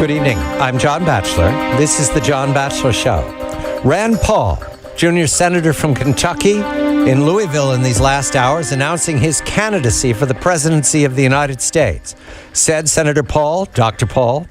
Good evening. I'm John Batchelor. This is The John Batchelor Show. Rand Paul, junior senator from Kentucky, in Louisville in these last hours, announcing his candidacy for the presidency of the United States. Said Senator Paul, Dr. Paul,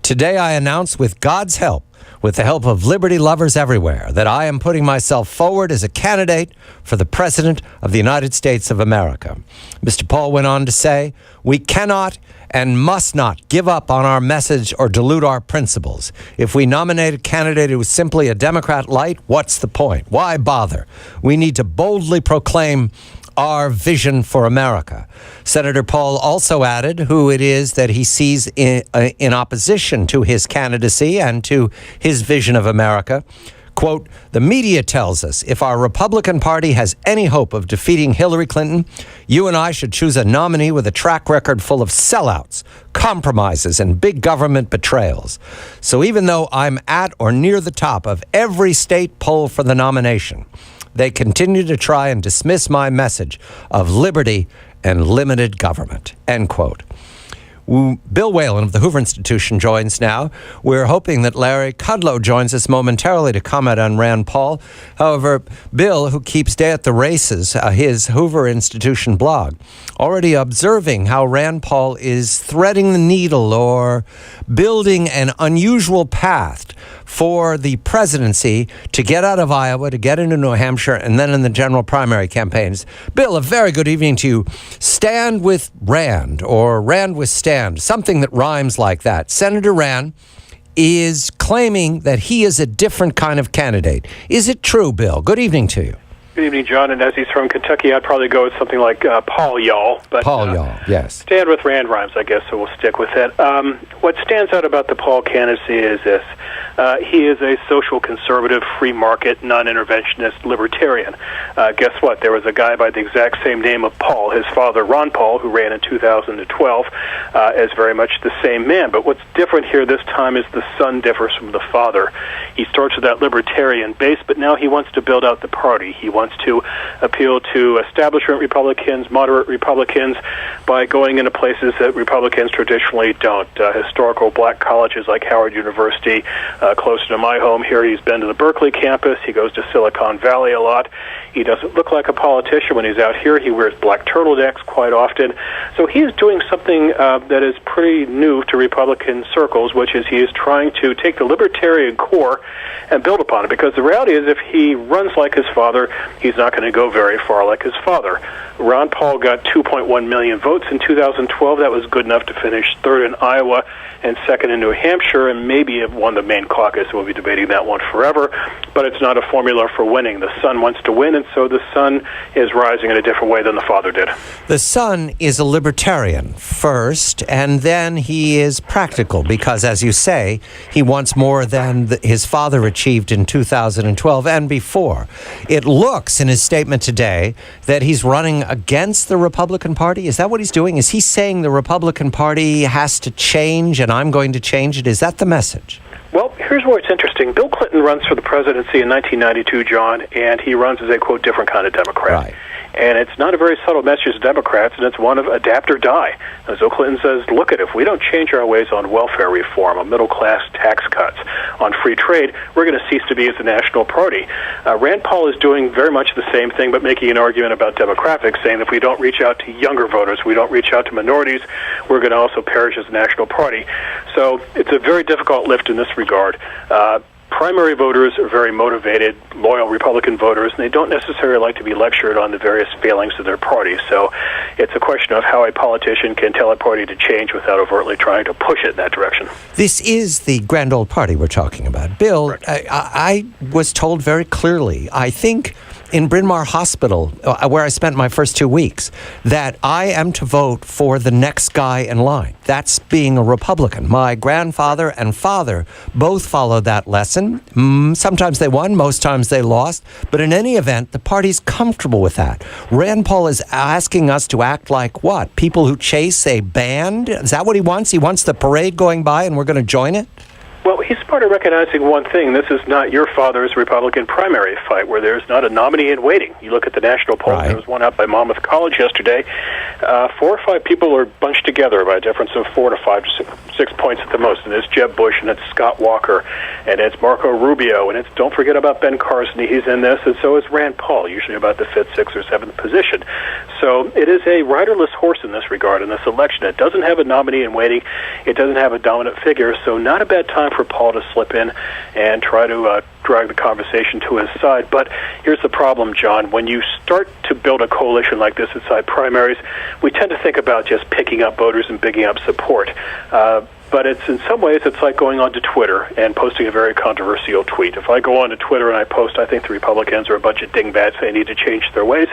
"Today I announce with God's help, with the help of liberty lovers everywhere, that I am putting myself forward as a candidate for the President of the United States of America." Mr. Paul went on to say, "We cannot and must not give up on our message or dilute our principles. If we nominate a candidate who is simply a Democrat light, what's the point? Why bother? We need to boldly proclaim our vision for America." Senator Paul also added who it is that he sees in opposition to his candidacy and to his vision of America. Quote, "The media tells us if our Republican Party has any hope of defeating Hillary Clinton, you and I should choose a nominee with a track record full of sellouts, compromises, and big government betrayals. So even though I'm at or near the top of every state poll for the nomination, they continue to try and dismiss my message of liberty and limited government." End quote. Bill Whalen of the Hoover Institution joins now. We're hoping that Larry Kudlow joins us momentarily to comment on Rand Paul. However, Bill, who keeps Day at the Races, his Hoover Institution blog, already observing how Rand Paul is threading the needle or building an unusual path for the presidency to get out of Iowa, to get into New Hampshire, and then in the general primary campaigns. Bill, a very good evening to you. Stand with Rand, or Rand with Stand, something that rhymes like that. Senator Rand is claiming that he is a different kind of candidate. Is it true, Bill? Good evening to you. Good evening, John. And as he's from Kentucky, I'd probably go with something like Paul Y'all. But, Paul Y'all, yes. Stand with Rand rhymes, I guess, so we'll stick with it. What stands out about the Paul candidacy is this. He is a social conservative, free market, non-interventionist libertarian. Guess what? There was a guy by the exact same name of Paul, his father, Ron Paul, who ran in 2012, as very much the same man. But what's different here this time is the son differs from the father. He starts with that libertarian base, but now he wants to build out the party. He wants to appeal to establishment Republicans, moderate Republicans, by going into places that Republicans traditionally don't. Historical black colleges like Howard University, closer to my home here. He's been to the Berkeley campus. He goes to Silicon Valley a lot. He doesn't look like a politician when he's out here. He wears black turtlenecks quite often. So he's doing something that is pretty new to Republican circles, which is he is trying to take the libertarian core and build upon it. Because the reality is if he runs like his father, he's not going to go very far like his father. Ron Paul got 2.1 million votes in 2012. That was good enough to finish third in Iowa and second in New Hampshire, and maybe have won the main caucus. We'll be debating that one forever, but it's not a formula for winning. The son wants to win, and so the son is rising in a different way than the father did. The son is a libertarian first, and then he is practical because, as you say, he wants more than his father achieved in 2012 and before. It looks in his statement today that he's running against the Republican Party. Is that what he's doing? Is he saying the Republican Party has to change and I'm going to change it? Is that the message? Well, here's where it's interesting. Bill Clinton runs for the presidency in 1992, John, and he runs as a, quote, different kind of Democrat. Right. And it's not a very subtle message to Democrats, and it's one of adapt or die. And so Clinton says, look, if we don't change our ways on welfare reform, on middle-class tax cuts, on free trade, we're going to cease to be as a national party. Rand Paul is doing very much the same thing, but making an argument about demographics, saying if we don't reach out to younger voters, we don't reach out to minorities, we're going to also perish as a national party. So it's a very difficult lift in this regard. Primary voters are very motivated, loyal Republican voters, and they don't necessarily like to be lectured on the various failings of their party. So it's a question of how a politician can tell a party to change without overtly trying to push it in that direction. This is the grand old party we're talking about. Bill, I was told very clearly, I think in Bryn Mawr Hospital, where I spent my first 2 weeks, that I am to vote for the next guy in line. That's being a Republican. My grandfather and father both followed that lesson. Sometimes they won, most times they lost. But in any event, the party's comfortable with that. Rand Paul is asking us to act like what? People who chase a band? Is that what he wants? He wants the parade going by and we're going to join it? Well, he's part of recognizing one thing. This is not your father's Republican primary fight where there's not a nominee in waiting. You look at the national poll. Right. There was one out by Monmouth College yesterday. 4 or 5 people are bunched together by a difference of 4 to 5 to 6 points at the most. And it's Jeb Bush, and it's Scott Walker, and it's Marco Rubio, and it's, don't forget about Ben Carson. He's in this, and so is Rand Paul, usually about the 5th, 6th, or 7th position. So it is a riderless horse in this regard, in this election. It doesn't have a nominee in waiting. It doesn't have a dominant figure, so not a bad time for Paul to slip in and try to drag the conversation to his side. But here's the problem, John. When you start to build a coalition like this inside primaries, we tend to think about just picking up voters and bigging up support. But it's in some ways, it's like going onto Twitter and posting a very controversial tweet. If I go onto Twitter and I post, I think the Republicans are a bunch of dingbats, they need to change their ways,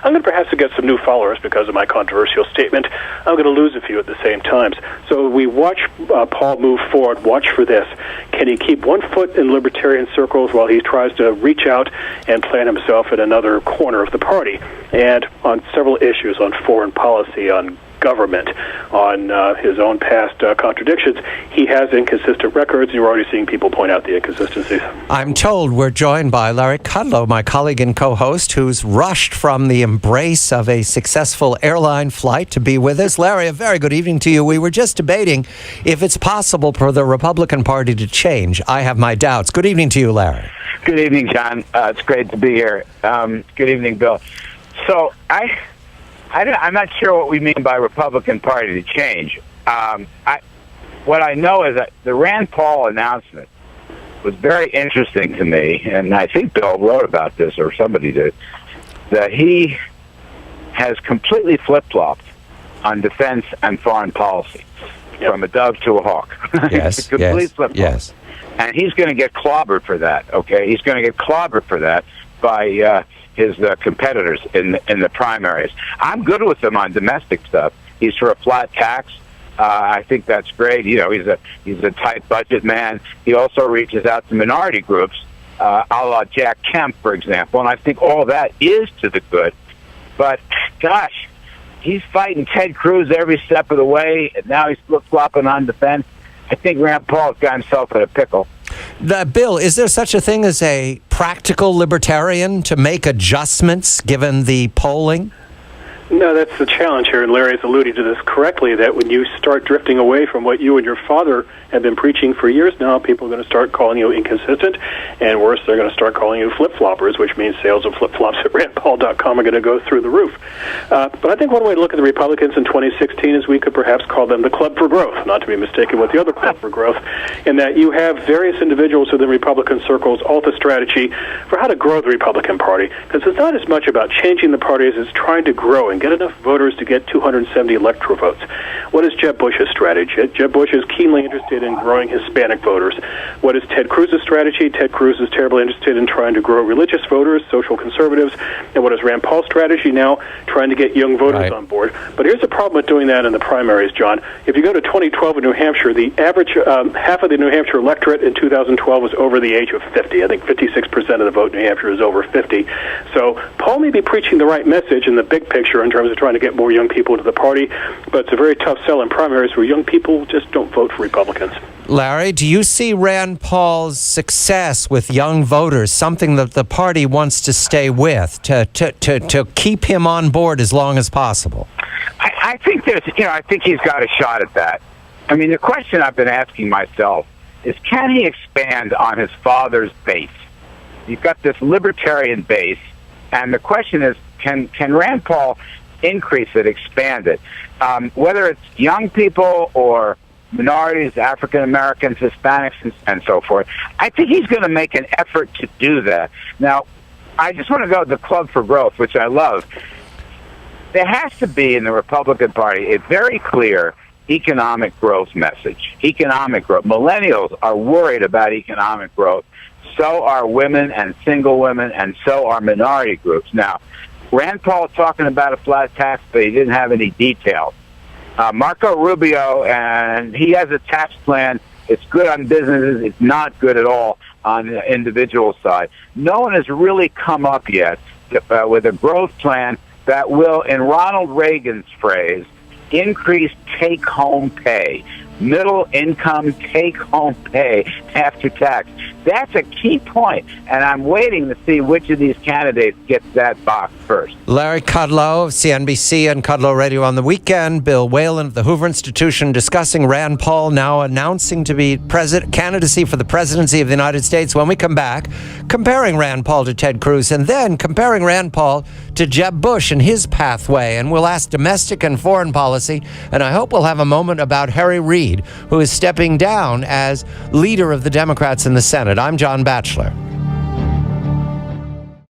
I'm going to perhaps get some new followers because of my controversial statement. I'm going to lose a few at the same time. So we watch Paul move forward. Watch for this. Can he keep one foot in libertarian circles while he tries to reach out and plant himself in another corner of the party? And on several issues, on foreign policy, on government, on his own past contradictions, he has inconsistent records, and you're already seeing people point out the inconsistencies. I'm told we're joined by Larry Kudlow, my colleague and co-host, who's rushed from the embrace of a successful airline flight to be with us. Larry, a very good evening to you. We were just debating if it's possible for the Republican Party to change. I have my doubts. Good evening to you, Larry. Good evening, John. It's great to be here. Good evening, Bill. So I'm not sure what we mean by Republican Party to change. What I know is that the Rand Paul announcement was very interesting to me, and I think Bill wrote about this, or somebody did, that he has completely flip-flopped on defense and foreign policy, from a dove to a hawk. Yes, complete flip-flop. Yes. And he's going to get clobbered for that, okay? He's going to get clobbered for that by his competitors in the primaries. I'm good with him on domestic stuff. He's for a flat tax. I think that's great. You know, he's a tight budget man. He also reaches out to minority groups, a la Jack Kemp, for example, and I think all that is to the good. But, gosh, he's fighting Ted Cruz every step of the way, and now he's flip-flopping on defense. I think Rand Paul's got himself in a pickle. Bill, is there such a thing as a practical libertarian to make adjustments given the polling? No, that's the challenge here, and Larry's alluding to this correctly, that when you start drifting away from what you and your father have been preaching for years now, people are going to start calling you inconsistent, and worse, they're going to start calling you flip-floppers, which means sales of flip-flops at randpaul.com are going to go through the roof. But I think one way to look at the Republicans in 2016 is we could perhaps call them the Club for Growth, not to be mistaken with the other Club for Growth, in that you have various individuals within Republican circles alter strategy for how to grow the Republican Party, because it's not as much about changing the party as it's trying to grow and get enough voters to get 270 electoral votes. What is Jeb Bush's strategy? Jeb Bush is keenly interested in growing Hispanic voters. What is Ted Cruz's strategy? Ted Cruz is terribly interested in trying to grow religious voters, social conservatives. And what is Rand Paul's strategy now? Trying to get young voters on board. But here's the problem with doing that in the primaries, John. If you go to 2012 in New Hampshire, the average half of the New Hampshire electorate in 2012 was over the age of 50. I think 56% of the vote in New Hampshire is over 50. So Paul may be preaching the right message in the big picture in terms of trying to get more young people into the party, but it's a very tough sell in primaries where young people just don't vote for Republicans. Larry, do you see Rand Paul's success with young voters something that the party wants to stay with, to keep him on board as long as possible? I think I think he's got a shot at that. I mean, the question I've been asking myself is, can he expand on his father's base? You've got this libertarian base, and the question is, can Rand Paul increase it, expand it? Whether it's young people or minorities, African Americans, Hispanics, and so forth, I think he's going to make an effort to do that. Now, I just want to go to the Club for Growth, which I love. There has to be in the Republican Party a very clear economic growth message. Economic growth. Millennials are worried about economic growth. So are women and single women, and so are minority groups. Now, Rand Paul talking about a flat tax, but he didn't have any details. Marco Rubio, and he has a tax plan. It's good on businesses. It's not good at all on the individual side. No one has really come up yet with a growth plan that will, in Ronald Reagan's phrase, increase take-home pay. middle income take-home pay after tax. That's a key point, and I'm waiting to see which of these candidates gets that box first. Larry Kudlow of CNBC and Kudlow Radio on the weekend. Bill Whalen of the Hoover Institution discussing Rand Paul now announcing to be candidacy for the presidency of the United States. When we come back, comparing Rand Paul to Ted Cruz, and then comparing Rand Paul to Jeb Bush and his pathway. And we'll ask domestic and foreign policy, and I hope we'll have a moment about Harry Reid, who is stepping down as leader of the Democrats in the Senate. I'm John Batchelor.